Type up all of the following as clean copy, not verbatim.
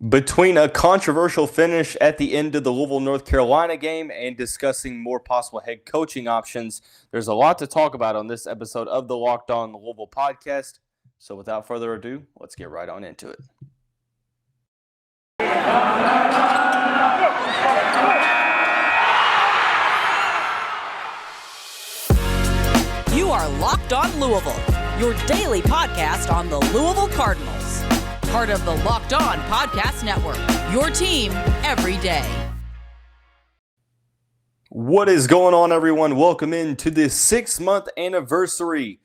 Between a controversial finish at the end of the Louisville-North Carolina game and discussing more possible head coaching options, there's a lot to talk about on this episode of the Locked On Louisville podcast. So without further ado, let's get right on into it. You are Locked On Louisville, your daily podcast on the Louisville Cardinals. Part of the Locked On Podcast Network, your team every day. What is going on, everyone? Welcome into the 6-month anniversary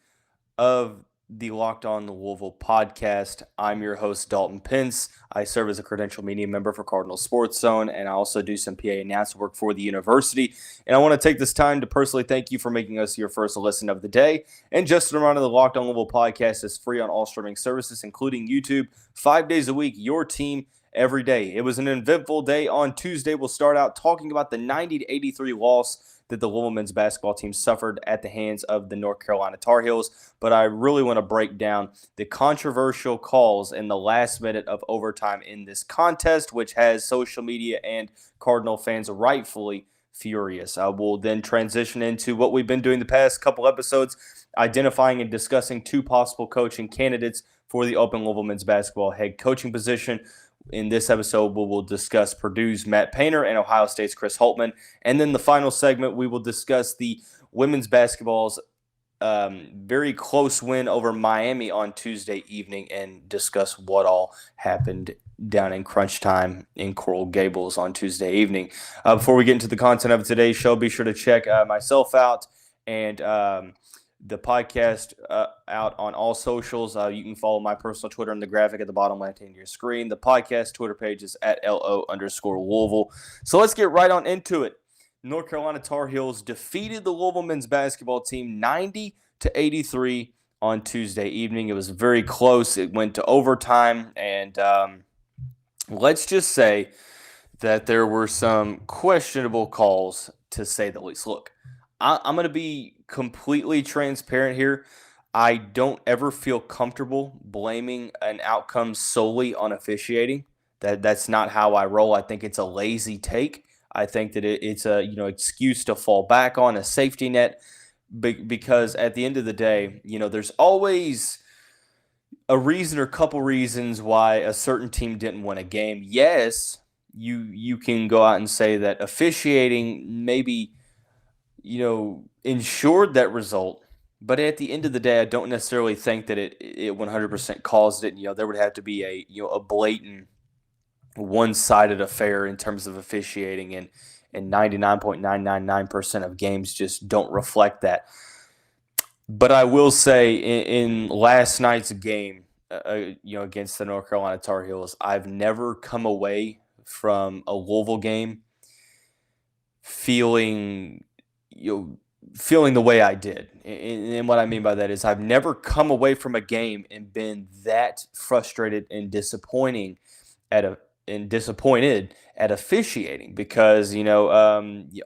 of the Locked On Louisville podcast. I'm your host, Dalton Pence. I serve as a credential media member for Cardinal Sports Zone, and I also do some PA announcement work for the university. And I want to take this time to personally thank you for making us your first listen of the day. And just a reminder, the Locked On Louisville podcast is free on all streaming services, including YouTube, 5 days a week, your team every day. It was an eventful day on Tuesday. We'll start out talking about the 90-83 loss that the Louisville men's basketball team suffered at the hands of the North Carolina Tar Heels. But I really want to break down the controversial calls in the last minute of overtime in this contest, which has social media and Cardinal fans rightfully furious. I will then transition into what we've been doing the past couple episodes, identifying and discussing two possible coaching candidates for the open Louisville men's basketball head coaching position. In this episode, we will discuss Purdue's Matt Painter and Ohio State's Chris Holtmann. And then the final segment, we will discuss the women's basketball's very close win over Miami on Tuesday evening and discuss what all happened down in crunch time in Coral Gables on Tuesday evening. Before we get into the content of today's show, be sure to check myself out and the podcast out on all socials. You can follow my personal Twitter in the graphic at the bottom left-hand of your screen. The podcast Twitter page is at @LO_Louisville. So let's get right on into it. North Carolina Tar Heels defeated the Louisville men's basketball team 90-83 on Tuesday evening. It was very close. It went to overtime, and let's just say that there were some questionable calls, to say the least. Look, I'm going to be completely transparent here. I don't ever feel comfortable blaming an outcome solely on officiating. That's not how I roll. I think it's a lazy take. I think that it's a excuse to fall back on, a safety net, because at the end of the day, there's always a reason or a couple reasons why a certain team didn't win a game. Yes, you can go out and say that officiating maybe ensured that result. But at the end of the day, I don't necessarily think that it 100% caused it. There would have to be a blatant one-sided affair in terms of officiating, and 99.999% of games just don't reflect that. But I will say in last night's game, against the North Carolina Tar Heels, I've never come away from a Louisville game feeling the way I did. And what I mean by that is I've never come away from a game and been that frustrated and disappointed at officiating, because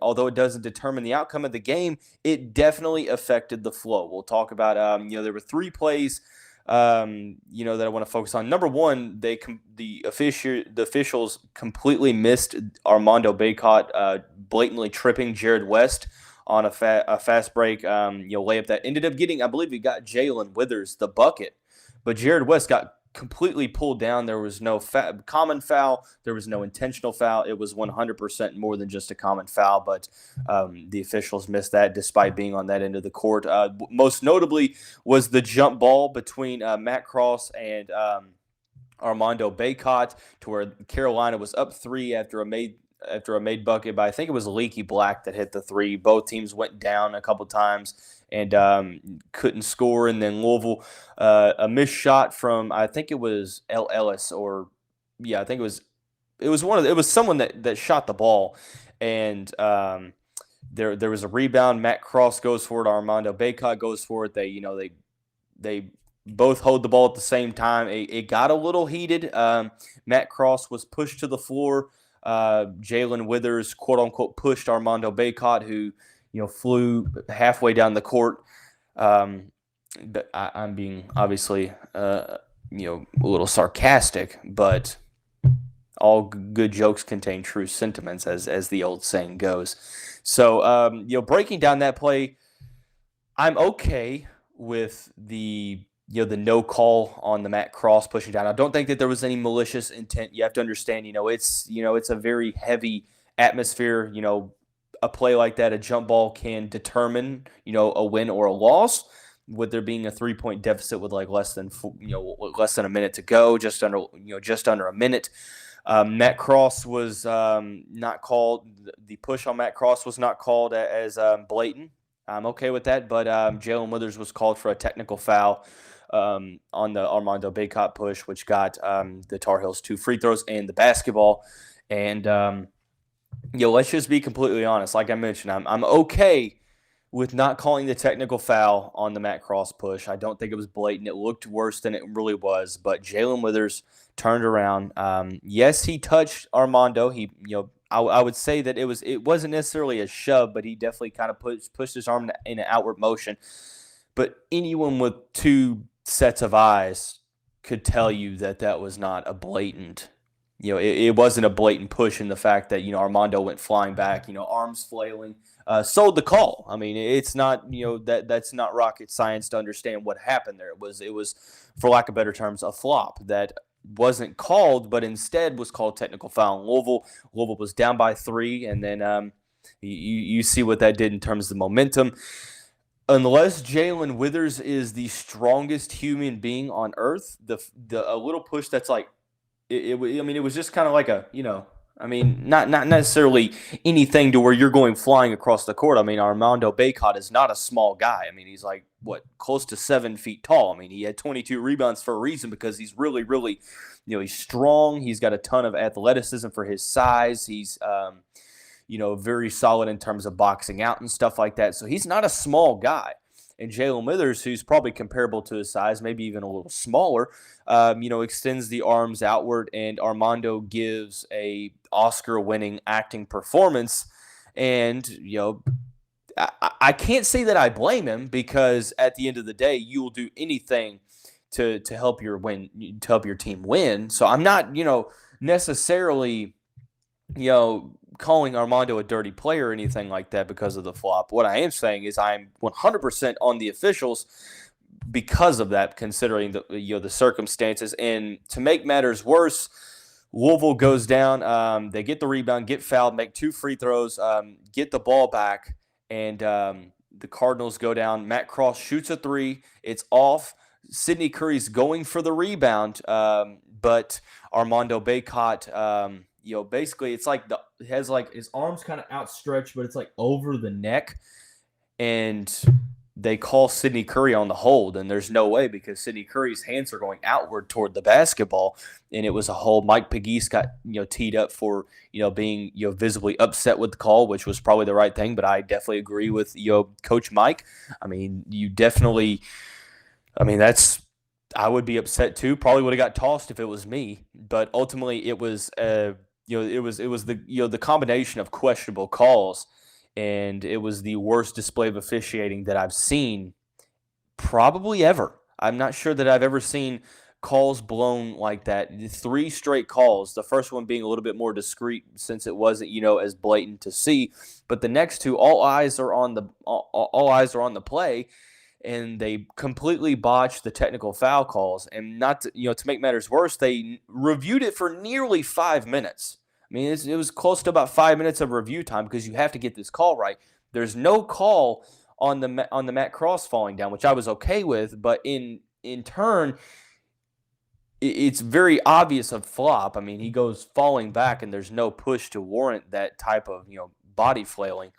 although it doesn't determine the outcome of the game, it definitely affected the flow. We'll talk about there were 3 plays that I want to focus on. Number one, the officials completely missed Armando Bacot blatantly tripping Jared West on a fast break layup that ended up getting, I believe, it got Jae'Lyn Withers the bucket, but Jared West got completely pulled down. There was no common foul. There was no intentional foul. It was 100% more than just a common foul, but the officials missed that despite being on that end of the court. Most notably was the jump ball between Matt Cross and Armando Bacot, to where Carolina was up 3 after a made bucket by, I think it was Leaky Black that hit the 3. Both teams went down a couple times and couldn't score. And then Louisville, a missed shot from, I think it was Ellis, I think it was someone that shot the ball, and there was a rebound. Matt Cross goes for it. Armando Bacot goes for it. They both hold the ball at the same time. It got a little heated. Matt Cross was pushed to the floor. Jae'Lyn Withers, quote unquote, pushed Armando Bacot, who flew halfway down the court. I'm being obviously a little sarcastic, but all good jokes contain true sentiments, as the old saying goes. So, breaking down that play, I'm okay with the no call on the Matt Cross pushing down. I don't think that there was any malicious intent. You have to understand, it's a very heavy atmosphere. A play like that, a jump ball can determine, a win or a loss. With there being a 3-point deficit with like less than a minute to go, just under a minute. Matt Cross was not called. The push on Matt Cross was not called as blatant. I'm okay with that, but Jae'Lyn Withers was called for a technical foul on the Armando Bacot push, which got the Tar Heels 2 free throws and the basketball. And let's just be completely honest. Like I mentioned, I'm okay with not calling the technical foul on the Matt Cross push. I don't think it was blatant. It looked worse than it really was, but Jae'Lyn Withers turned around. Yes, he touched Armando. I would say that it wasn't necessarily a shove, but he definitely kind of pushed his arm in an outward motion. But anyone with two sets of eyes could tell you that was not a blatant. It wasn't a blatant push in the fact that Armando went flying back, arms flailing, sold the call. I mean, it's not that's not rocket science to understand what happened there. It was, for lack of better terms, a flop that wasn't called, but instead was called technical foul in Louisville. Louisville was down by 3, and then you see what that did in terms of the momentum. Unless Jae'Lyn Withers is the strongest human being on earth, a little push that's like it was just kind of like not necessarily anything to where you're going flying across the court. I mean, Armando Bacot is not a small guy. I mean, he's like, close to 7 feet tall. I mean, he had 22 rebounds for a reason because he's really, really, he's strong. He's got a ton of athleticism for his size. He's, very solid in terms of boxing out and stuff like that. So he's not a small guy. And Jae'Lyn Withers, who's probably comparable to his size, maybe even a little smaller, extends the arms outward, and Armando gives a Oscar-winning acting performance. And, I can't say that I blame him, because at the end of the day, you will do anything to help your team win. So I'm not, necessarily, calling Armando a dirty player or anything like that because of the flop. What I am saying is I'm 100% on the officials because of that, considering the circumstances. And to make matters worse, Louisville goes down. They get the rebound, get fouled, make 2 free throws, get the ball back, and the Cardinals go down. Matt Cross shoots a 3. It's off. Sidney Curry's going for the rebound, but Armando Bacot, basically it's like it has like his arms kind of outstretched, but it's like over the neck, and they call Sidney Curry on the hold, and there's no way, because Sidney Curry's hands are going outward toward the basketball, and it was a hold. Mike Pegues got teed up for being visibly upset with the call, which was probably the right thing, but I definitely agree with Coach Mike. I mean, I would be upset too. Probably would have got tossed if it was me, but ultimately it was the combination of questionable calls, and it was the worst display of officiating that I've seen probably ever. I'm not sure that I've ever seen calls blown like that. 3 straight calls, the first one being a little bit more discreet since it wasn't, as blatant to see, but the next 2, all eyes are on the play, and they completely botched the technical foul calls. And not to make matters worse, they reviewed it for nearly 5 minutes. I mean, it was close to about 5 minutes of review time, because you have to get this call right. There's no call on the Matt Cross falling down, which I was okay with, but in turn, it's very obvious a flop. I mean, he goes falling back, and there's no push to warrant that type of body flailing.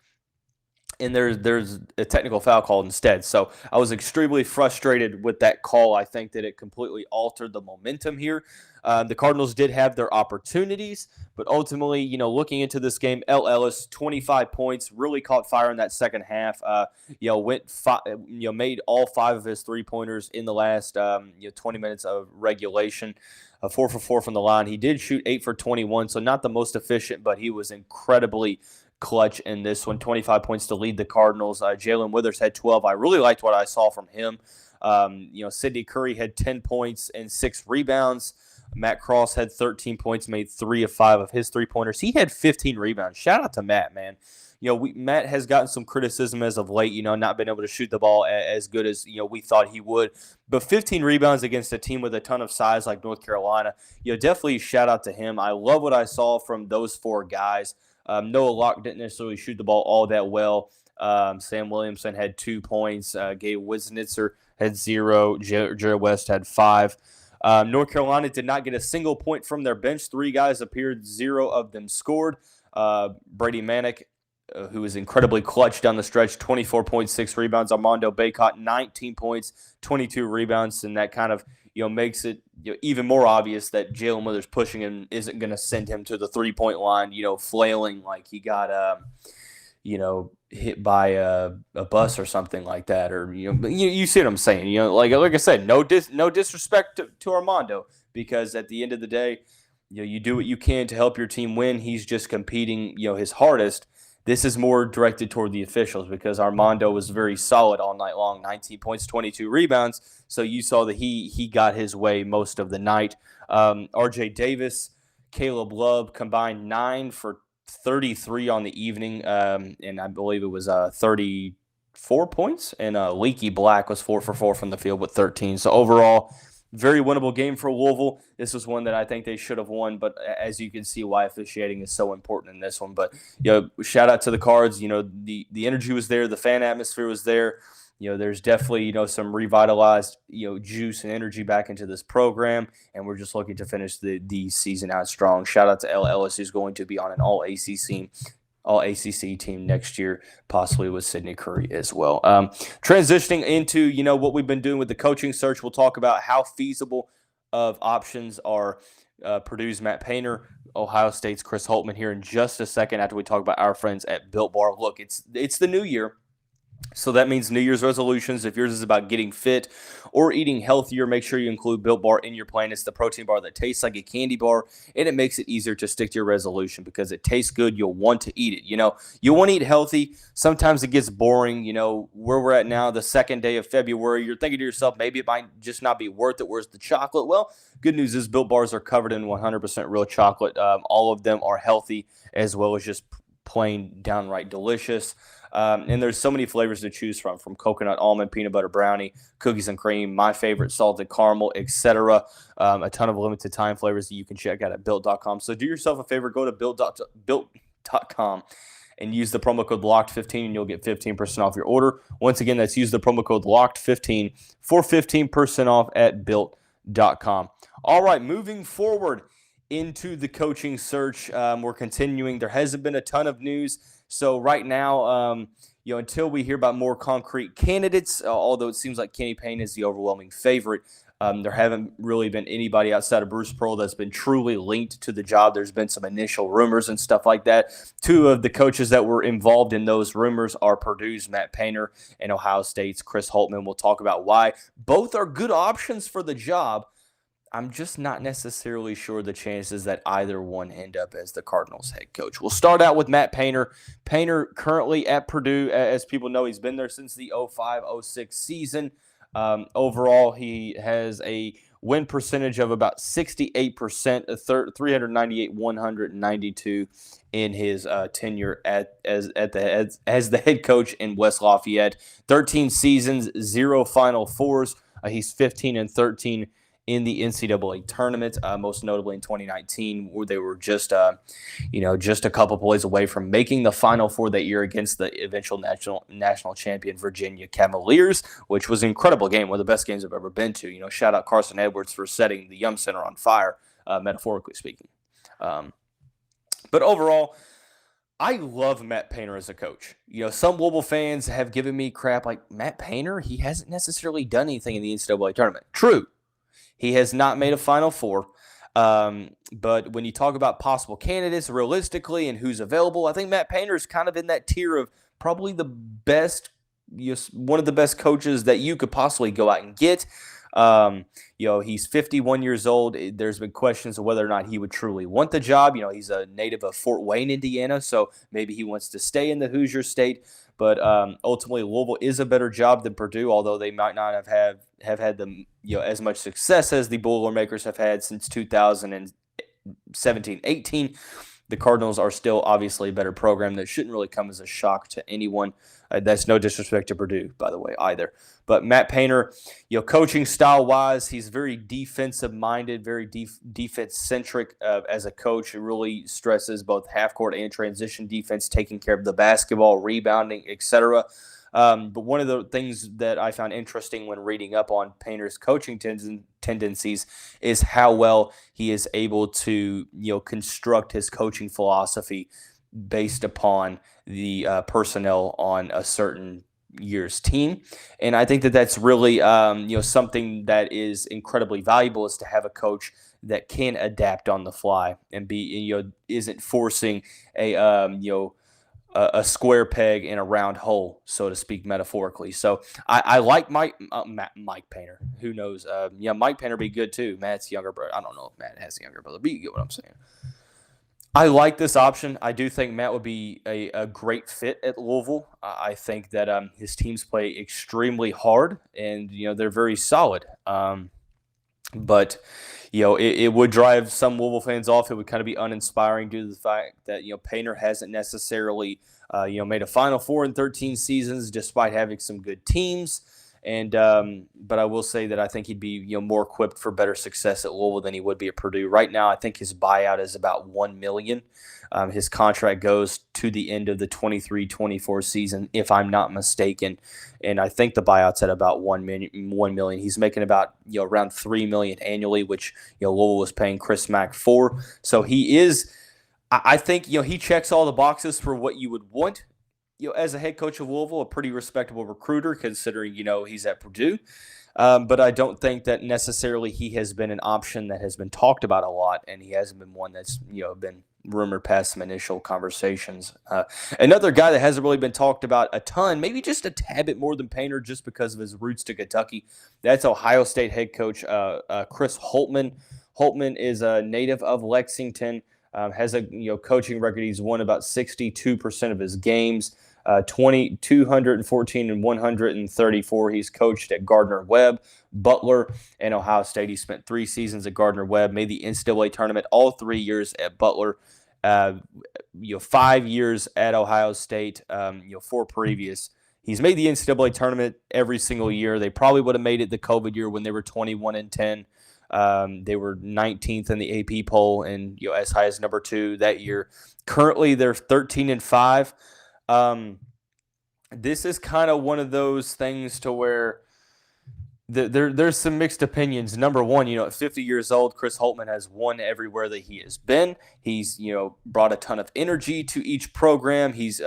And there's a technical foul called instead. So I was extremely frustrated with that call. I think that it completely altered the momentum here. The Cardinals did have their opportunities, but ultimately, looking into this game, Ellis, 25 points, really caught fire in that second half. Made all 5 of his 3-pointers in the last 20 minutes of regulation. 4 for 4 from the line. He did shoot 8 for 21, so not the most efficient, but he was incredibly clutch in this one. 25 points to lead the Cardinals. Jae'Lyn Withers had 12. I really liked what I saw from him. Sidney Curry had 10 points and 6 rebounds. Matt Cross had 13 points, made 3 of 5 of his three-pointers. He had 15 rebounds. Shout out to Matt, man. Matt has gotten some criticism as of late, not been able to shoot the ball as good as, we thought he would. But 15 rebounds against a team with a ton of size like North Carolina, definitely shout out to him. I love what I saw from those 4 guys. Noah Locke didn't necessarily shoot the ball all that well. Sam Williamson had 2 points. Gabe Wisnitzer had 0. Jared West had 5. North Carolina did not get a single point from their bench. 3 guys appeared, 0 of them scored. Brady Manick, who was incredibly clutch down the stretch, 24.6 rebounds. Armando Bacot, 19 points, 22 rebounds, and that kind of makes it even more obvious that Jae'Lyn Withers pushing him isn't going to send him to the three-point line, flailing like he got hit by a bus or something like that, or you see what I'm saying. Like I said, no disrespect to Armando, because at the end of the day, you do what you can to help your team win. He's just competing, his hardest. This is more directed toward the officials, because Armando was very solid all night long, 19 points, 22 rebounds. So you saw that he got his way most of the night. R.J. Davis, Caleb Love combined 9 for 33 on the evening, and I believe it was 34 points. And Leaky Black was 4 for 4 from the field with 13. So overall, very winnable game for Louisville. This was one that I think they should have won, but as you can see why officiating is so important in this one. But shout out to the Cards. The energy was there, the fan atmosphere was there. There's definitely some revitalized juice and energy back into this program, and we're just looking to finish the season out strong. Shout out to Ellis, who's going to be on an all-ACC team next year, possibly with Sidney Curry as well. Transitioning into, what we've been doing with the coaching search, we'll talk about how feasible of options are Purdue's Matt Painter, Ohio State's Chris Holtmann here in just a second after we talk about our friends at Built Bar. Look, it's the new year. So that means New Year's resolutions. If yours is about getting fit or eating healthier, make sure you include Built Bar in your plan. It's the protein bar that tastes like a candy bar, and it makes it easier to stick to your resolution because it tastes good. You'll want to eat it. You want to eat healthy. Sometimes it gets boring. Where we're at now, the second day of February, you're thinking to yourself, maybe it might just not be worth it. Where's the chocolate? Well, good news is Built Bars are covered in 100% real chocolate. All of them are healthy as well as just plain downright delicious. And there's so many flavors to choose from coconut, almond, peanut butter brownie, cookies and cream, my favorite, salted caramel, etc. A ton of limited time flavors that you can check out at Built.com. So do yourself a favor, go to Built.com and use the promo code LOCKED15 and you'll get 15% off your order. Once again, that's use the promo code LOCKED15 for 15% off at Built.com. All right, moving forward into the coaching search, we're continuing. There hasn't been a ton of news. So right now, until we hear about more concrete candidates, although it seems like Kenny Payne is the overwhelming favorite, there haven't really been anybody outside of Bruce Pearl that's been truly linked to the job. There's been some initial rumors and stuff like that. 2 of the coaches that were involved in those rumors are Purdue's Matt Painter and Ohio State's Chris Holtmann. We'll talk about why. Both are good options for the job. I'm just not necessarily sure the chances that either one end up as the Cardinals head coach. We'll start out with Matt Painter. Painter currently at Purdue. As people know, he's been there since the 05-06 season. Overall, he has a win percentage of about 68%, 398, 192 in his tenure as the head coach in West Lafayette. 13 seasons, 0 Final Fours. He's 15-13 in the NCAA tournament, most notably in 2019, where they were just a couple plays away from making the Final Four that year against the eventual national champion Virginia Cavaliers, which was an incredible game, one of the best games I've ever been to. Shout out Carson Edwards for setting the Yum Center on fire, metaphorically speaking. But overall, I love Matt Painter as a coach. Some Louisville fans have given me crap like, Matt Painter, he hasn't necessarily done anything in the NCAA tournament. True. He has not made a Final Four, but when you talk about possible candidates realistically and who's available, I think Matt Painter is kind of in that tier of probably the best, one of the best coaches that you could possibly go out and get. He's 51 years old. There's been questions of whether or not he would truly want the job. He's a native of Fort Wayne, Indiana, so maybe he wants to stay in the Hoosier State. But ultimately, Louisville is a better job than Purdue, although they might not have had the as much success as the Boilermakers have had since 2017-18. The Cardinals are still obviously a better program. That shouldn't really come as a shock to anyone. That's no disrespect to Purdue, by the way, either. But Matt Painter, coaching style-wise, he's very defensive-minded, very defense-centric as a coach. He really stresses both half-court and transition defense, taking care of the basketball, rebounding, etc. But one of the things that I found interesting when reading up on Painter's coaching tendencies is how well he is able to, construct his coaching philosophy based upon the personnel on a certain year's team. And I think that that's really, something that is incredibly valuable, is to have a coach that can adapt on the fly and isn't forcing a square peg in a round hole, so to speak, metaphorically. So I like Mike Painter. Who knows? Mike Painter be good too. Matt's younger brother. I don't know if Matt has a younger brother, but you get what I'm saying. I like this option. I do think Matt would be a great fit at Louisville. I think that his teams play extremely hard, and they're very solid. But it would drive some Louisville fans off. It would kind of be uninspiring due to the fact that Painter hasn't necessarily made a Final Four in 13 seasons, despite having some good teams. And but I will say that I think he'd be more equipped for better success at Louisville than he would be at Purdue. Right now, I think his buyout is about $1 million. His contract goes to the end of the 23-24 season, if I'm not mistaken. And I think the buyout's at about $1 million. He's making about around $3 million annually, which Louisville was paying Chris Mack for. So he is, I think he checks all the boxes for what you would want. As a head coach of Louisville, a pretty respectable recruiter, considering he's at Purdue. But I don't think that necessarily he has been an option that has been talked about a lot, and he hasn't been one that's been rumored past some initial conversations. Another guy that hasn't really been talked about a ton, maybe just a tad bit more than Painter, just because of his roots to Kentucky. That's Ohio State head coach Chris Holtmann. Holtmann is a native of Lexington. Has a coaching record. He's won about 62% of his games. 214 and 134. He's coached at Gardner-Webb, Butler, and Ohio State. He spent 3 seasons at Gardner-Webb, made the NCAA tournament all 3 years at Butler. 5 years at Ohio State. 4 previous. He's made the NCAA tournament every single year. They probably would have made it the COVID year when they were 21-10. They were 19th in the AP poll and as high as number 2 that year. Currently, they're 13-5. This is kind of one of those things to where there's some mixed opinions. Number one, at 50 years old, Chris Holtmann has won everywhere that he has been. He's brought a ton of energy to each program. He's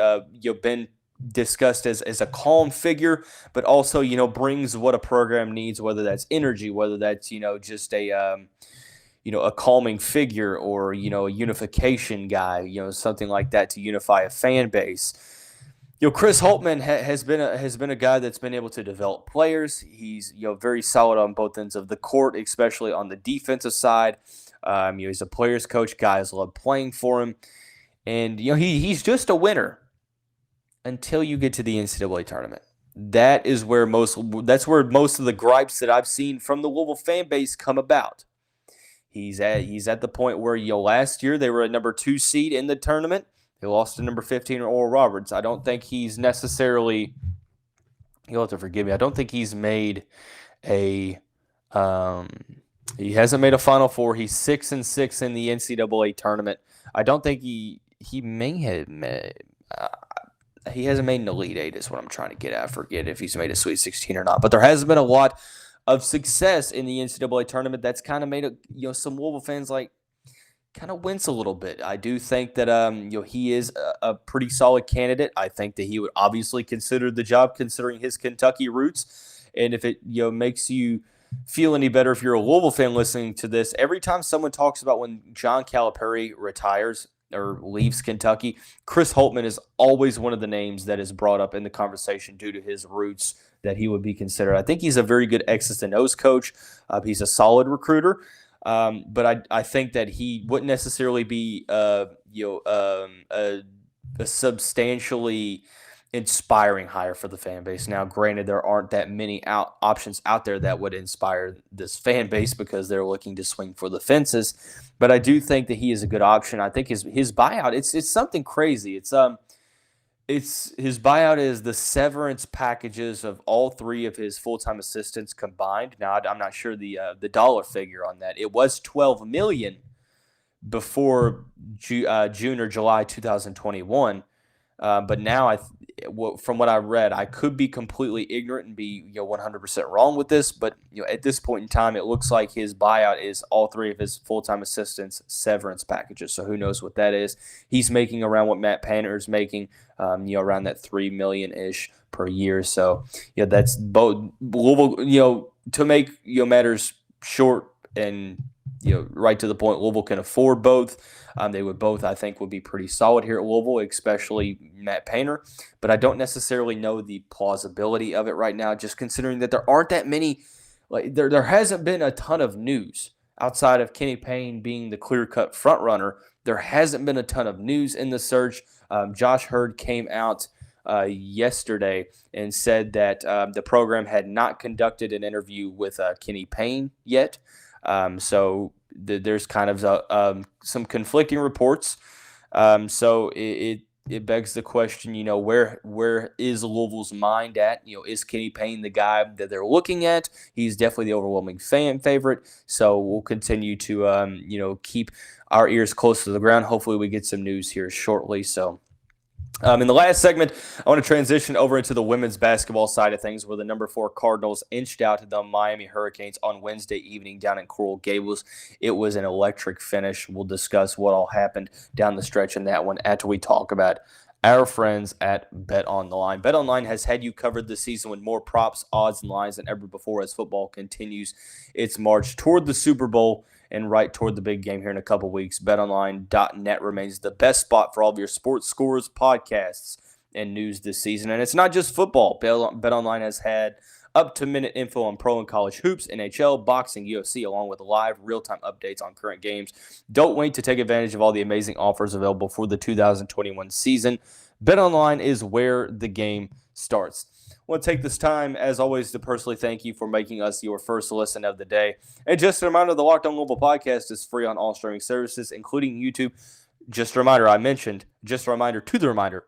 been discussed as a calm figure, but also brings what a program needs, whether that's energy, whether that's just a calming figure, or a unification guy, something like that to unify a fan base. Chris Holtmann has been a guy that's been able to develop players. He's very solid on both ends of the court, especially on the defensive side. He's a players coach. Guys love playing for him, and he's just a winner until you get to the NCAA tournament. That's where most of the gripes that I've seen from the Louisville fan base come about. He's at the point where last year they were a number 2 seed in the tournament. They lost to number 15 Oral Roberts. I don't think he's necessarily. You'll have to forgive me. I don't think he's made a. He hasn't made a Final Four. He's 6-6 in the NCAA tournament. I don't think he may have made. He hasn't made an Elite Eight, is what I'm trying to get at. I forget if he's made a Sweet 16 or not. But there hasn't been a lot of success in the NCAA tournament. That's kind of made some Louisville fans kind of wince a little bit. I do think that he is a pretty solid candidate. I think that he would obviously consider the job, considering his Kentucky roots. And if it makes you feel any better, if you're a Louisville fan listening to this, every time someone talks about when John Calipari retires or leaves Kentucky, Chris Holtmann is always one of the names that is brought up in the conversation due to his roots, that he would be considered. I think he's a very good X's and O's coach. He's a solid recruiter. But I think that he wouldn't necessarily be a substantially inspiring hire for the fan base. Now, granted, there aren't that many options out there that would inspire this fan base because they're looking to swing for the fences. But I do think that he is a good option. I think his buyout, it's something crazy. It's his buyout is the severance packages of all three of his full-time assistants combined. Now, I'm not sure the dollar figure on that. It was $12 million before June or July 2021. But now, from what I read, I could be completely ignorant and be 100% wrong with this. But at this point in time, it looks like his buyout is all three of his full-time assistants' severance packages. So who knows what that is? He's making around what Matt Painter is making, around that $3 million-ish per year. So that's both Louisville. To make matters short and right to the point, Louisville can afford both. They would both, I think, would be pretty solid here at Louisville, especially Matt Painter. But I don't necessarily know the plausibility of it right now, just considering that there aren't that many. There hasn't been a ton of news outside of Kenny Payne being the clear-cut front runner. There hasn't been a ton of news in the search. Josh Hurd came out yesterday and said that the program had not conducted an interview with Kenny Payne yet. So there's kind of some conflicting reports. So it begs the question, where is Louisville's mind at? Is Kenny Payne the guy that they're looking at? He's definitely the overwhelming fan favorite. So we'll continue to, keep our ears close to the ground. Hopefully we get some news here shortly. So in the last segment, I want to transition over into the women's basketball side of things, where the number 4 Cardinals inched out the Miami Hurricanes on Wednesday evening down in Coral Gables. It was an electric finish. We'll discuss what all happened down the stretch in that one after we talk about our friends at BetOnline. BetOnline has had you covered this season with more props, odds, and lines than ever before as football continues its march toward the Super Bowl and right toward the big game here in a couple weeks. BetOnline.net remains the best spot for all of your sports scores, podcasts, and news this season. And it's not just football. BetOnline has had up-to-minute info on pro and college hoops, NHL, boxing, UFC, along with live real-time updates on current games. Don't wait to take advantage of all the amazing offers available for the 2021 season. BetOnline is where the game starts. I want to take this time, as always, to personally thank you for making us your first listen of the day. And just a reminder, the Locked On Louisville podcast is free on all streaming services, including YouTube. Just a reminder, to the reminder,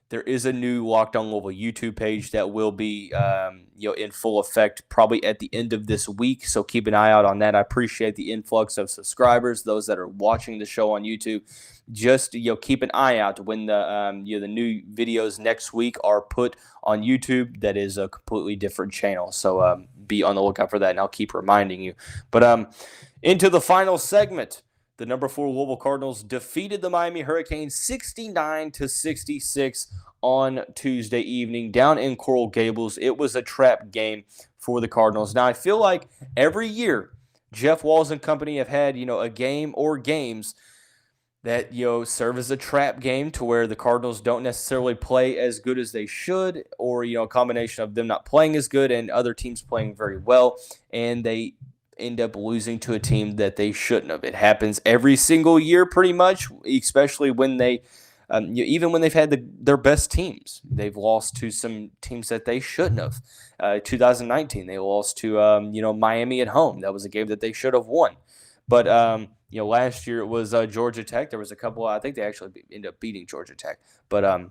there is a new Locked On Louisville YouTube page that will be in full effect probably at the end of this week, so keep an eye out on that. I appreciate the influx of subscribers, those that are watching the show on YouTube. Just keep an eye out when the new videos next week are put on YouTube. That is a completely different channel, so be on the lookout for that, and I'll keep reminding you. But into the final segment. The number 4 Louisville Cardinals defeated the Miami Hurricanes 69-66 on Tuesday evening down in Coral Gables. It was a trap game for the Cardinals. Now, I feel like every year Jeff Walz and company have had, a game or games that, serve as a trap game to where the Cardinals don't necessarily play as good as they should, or, a combination of them not playing as good and other teams playing very well, and they end up losing to a team that they shouldn't have. It happens every single year pretty much, especially when they even when they've had their best teams. They've lost to some teams that they shouldn't have. 2019, they lost to Miami at home. That was a game that they should have won. But last year it was Georgia Tech. There was a couple, I think they actually ended up beating Georgia Tech. But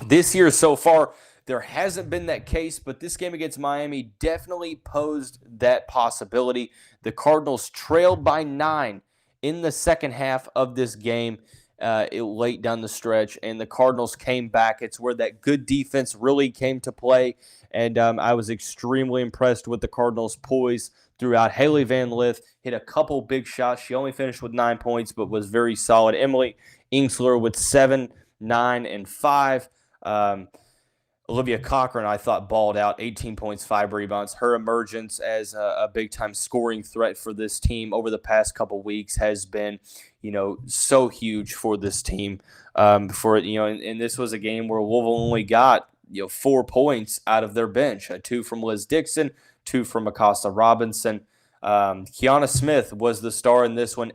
this year so far, there hasn't been that case, but this game against Miami definitely posed that possibility. The Cardinals trailed by 9 in the second half of this game late down the stretch, and the Cardinals came back. It's where that good defense really came to play, and I was extremely impressed with the Cardinals' poise throughout. Haley Van Lith hit a couple big shots. She only finished with 9 points, but was very solid. Emily Ingsler with 7, 9, and 5. Olivia Cochran, I thought, balled out, 18 points, 5 rebounds. Her emergence as a big-time scoring threat for this team over the past couple weeks has been, so huge for this team. And this was a game where Louisville only got, 4 points out of their bench, 2 from Liz Dixon, 2 from Acosta Robinson. Kiana Smith was the star in this one.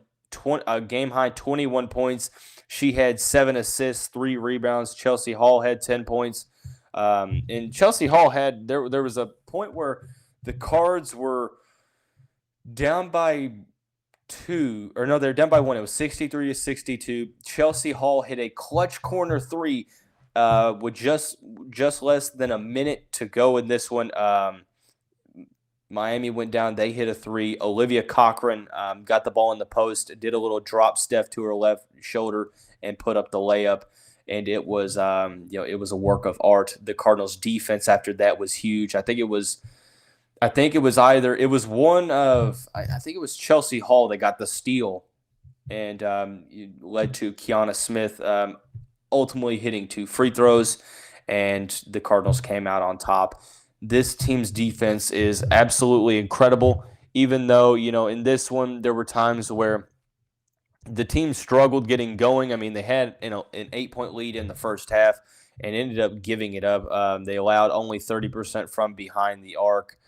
a game-high 21 points. She had 7 assists, 3 rebounds. Chelsea Hall had 10 points. And Chelsea Hall had there was a point where the Cards were down by 2, or no, they're down by 1. It was 63-62. Chelsea Hall hit a clutch corner 3 with just less than a minute to go in this one. Miami went down. They hit a 3. Olivia Cochran got the ball in the post, did a little drop step to her left shoulder, and put up the layup. And it was, it was a work of art. The Cardinals' defense after that was huge. I think it was Chelsea Hall that got the steal, and it led to Kiana Smith ultimately hitting 2 free throws, and the Cardinals came out on top. This team's defense is absolutely incredible, even though, in this one there were times where the team struggled getting going. I mean, they had an 8-point lead in the first half and ended up giving it up. They allowed only 30% from behind the arc.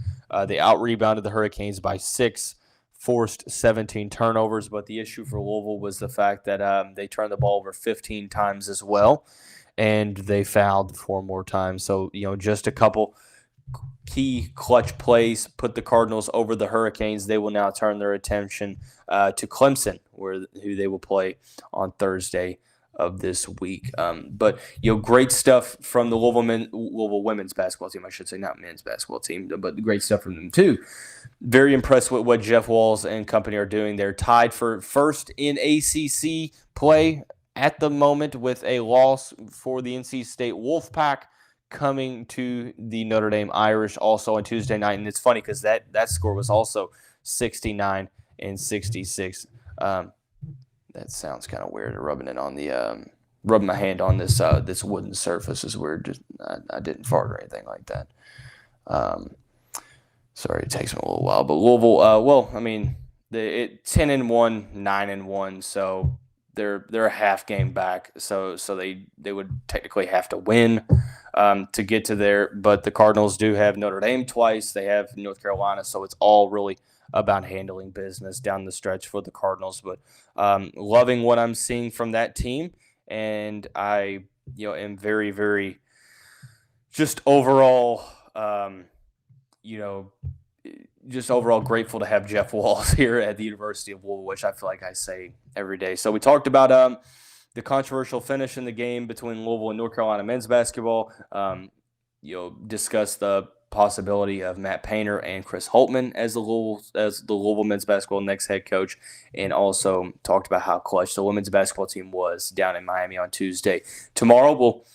They out-rebounded the Hurricanes by 6, forced 17 turnovers, but the issue for Louisville was the fact that they turned the ball over 15 times as well, and they fouled 4 more times. So, just a couple key clutch plays put the Cardinals over the Hurricanes. They will now turn their attention to Clemson, who they will play on Thursday of this week. But great stuff from the Louisville women's basketball team. I should say, not men's basketball team, but great stuff from them too. Very impressed with what Jeff Walz and company are doing. They're tied for first in ACC play at the moment with a loss for the NC State Wolfpack, coming to the Notre Dame Irish also on Tuesday night. And it's funny because that score was also 69-66. That sounds kind of weird, rubbing my hand on this wooden surface is weird. I didn't fart or anything like that. Sorry, it takes me a little while. But Louisville, 10-1, 9-1, so they're a half game back. So they would technically have to win to get to there. But the Cardinals do have Notre Dame twice. They have North Carolina, so it's all really about handling business down the stretch for the Cardinals. But loving what I'm seeing from that team, and I am very, very just overall overall grateful to have Jeff Walz here at the University of Louisville, which I feel like I say every day. So we talked about the controversial finish in the game between Louisville and North Carolina men's basketball. Discussed the possibility of Matt Painter and Chris Holtmann as the Louisville men's basketball next head coach, and also talked about how clutch the women's basketball team was down in Miami on Tuesday. Tomorrow we'll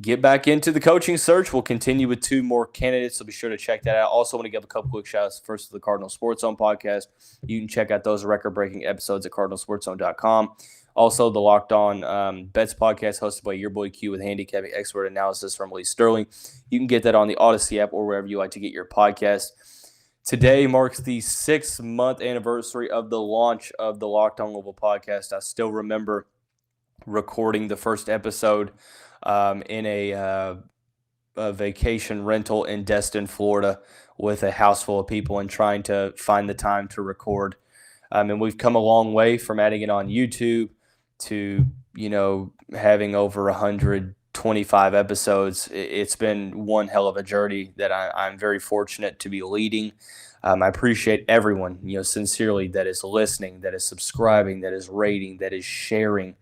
get back into the coaching search. We'll continue with 2 more candidates, so be sure to check that out. Also want to give a couple quick shout outs first to the Cardinal Sports Zone podcast. You can check out those record-breaking episodes at cardinalsportszone.com. Also, the Locked On Bets podcast hosted by your boy Q with handicapping expert analysis from Lee Sterling. You can get that on the Odyssey app or wherever you like to get your podcast. Today marks the 6-month anniversary of the launch of the Locked On Louisville podcast. I still remember recording the first episode in a vacation rental in Destin, Florida, with a house full of people and trying to find the time to record. And we've come a long way from adding it on YouTube to, having over 125 episodes. It's been one hell of a journey that I'm very fortunate to be leading. I appreciate everyone, sincerely, that is listening, that is subscribing, that is rating, that is sharing,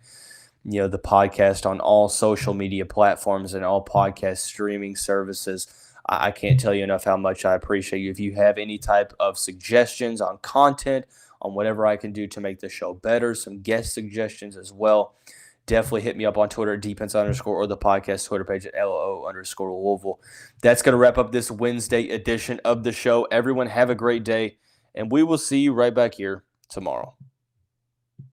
the podcast on all social media platforms and all podcast streaming services. I can't tell you enough how much I appreciate you. If you have any type of suggestions on content, on whatever I can do to make the show better, some guest suggestions as well, definitely hit me up on Twitter at Defense_ or the podcast Twitter page at LO_Louisville. That's going to wrap up this Wednesday edition of the show. Everyone have a great day, and we will see you right back here tomorrow.